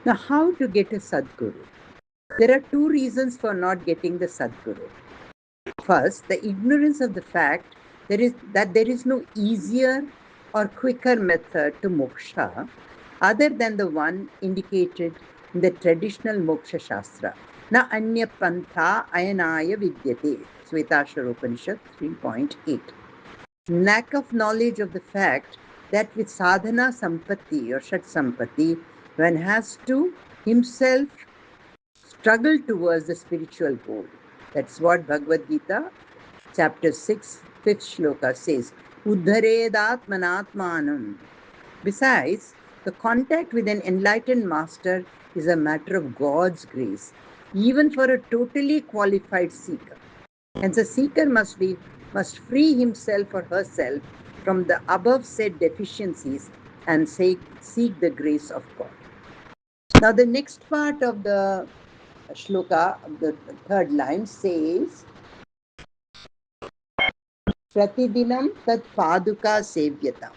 Now, how to get a Sadguru? There are two reasons for not getting the Sadguru. First, the ignorance of the fact that there is no easier or quicker method to moksha other than the one indicated in the traditional moksha shastra. Na anya pantha ayanaya vidyate. Svetashwara Upanishad 3.8. Lack of knowledge of the fact that with sadhana sampatti or shat sampatti, one has to himself struggle towards the spiritual goal. That's what Bhagavad Gita, chapter 6, 5th shloka says. Uddharedatmanatmanam. Besides, the contact with an enlightened master is a matter of God's grace, even for a totally qualified seeker. Hence, a seeker must free himself or herself from the above said deficiencies and seek the grace of God. Now, the next part of the shloka, the third line, says, Pratidinam tat paduka sevyata.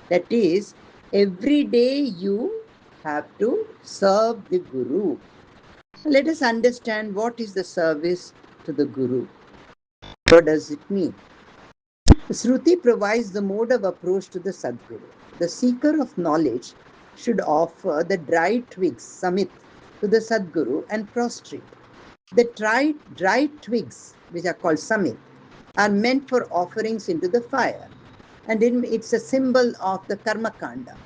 That is, every day you have to serve the Guru. Let us understand what is the service to the Guru. What does it mean? Shruti provides the mode of approach to the Sadguru. The seeker of knowledge should offer the dry twigs, samit, to the Sadguru and prostrate. The dry twigs, which are called samit, are meant for offerings into the fire, and it's a symbol of the karma kanda.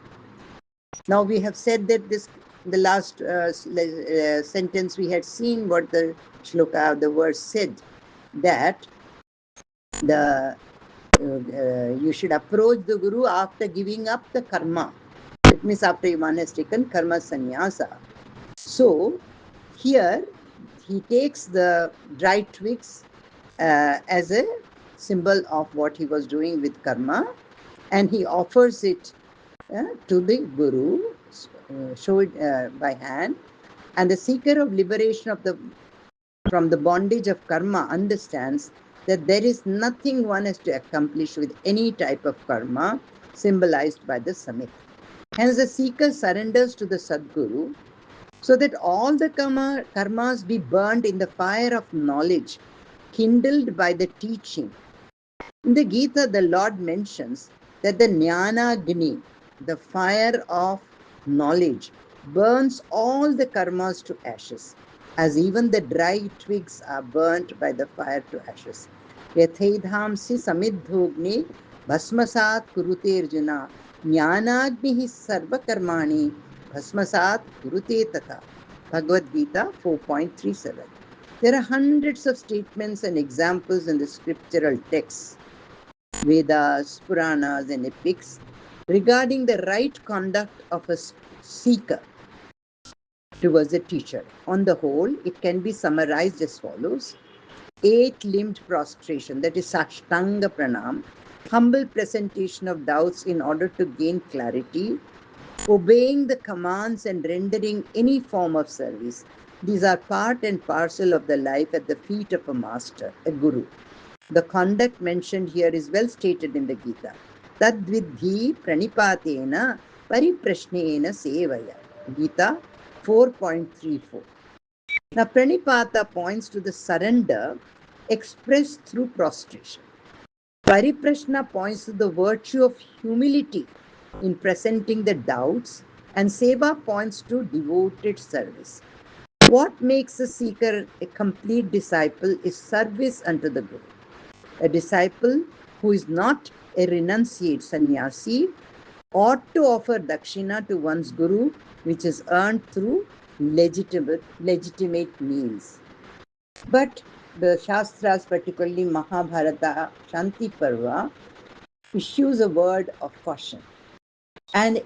Now we have said that this, the last sentence we had seen what the shloka, the verse said, that you should approach the Guru after giving up the karma. It means after one has taken karma sannyasa. So here he takes the dry twigs as a symbol of what he was doing with karma, and he offers it to the Guru, show it by hand, and the seeker of liberation from the bondage of karma understands that there is nothing one has to accomplish with any type of karma, symbolized by the samit. Hence, the seeker surrenders to the Sadguru so that all the karmas be burnt in the fire of knowledge, kindled by the teaching. In the Gita, the Lord mentions that the Jnana Agni, the fire of knowledge, burns all the karmas to ashes, as even the dry twigs are burnt by the fire to ashes. Yathedhamsi samidhogni bhasmasat kurute arjuna jnanagnihi sarva karmani bhasmasat kurute tata. Bhagavad Gita 4.37. There are hundreds of statements and examples in the scriptural texts, Vedas, Puranas, and epics regarding the right conduct of a seeker towards a teacher. On the whole, it can be summarized as follows. 8-limbed prostration, that is Sashtanga Pranam, humble presentation of doubts in order to gain clarity, obeying the commands and rendering any form of service. These are part and parcel of the life at the feet of a master, a guru. The conduct mentioned here is well stated in the Gita. Tadvidhi pranipatena pariprashnena sevaya. Gita 4.34. Now, pranipata points to the surrender expressed through prostration. Pariprashna points to the virtue of humility in presenting the doubts, and seva points to devoted service. What makes a seeker a complete disciple is service unto the Guru. A disciple who is not a renunciate sannyasi ought to offer dakshina to one's Guru, which is earned through legitimate means. But the Shastras, particularly Mahabharata Shanti Parva, issues a word of caution. And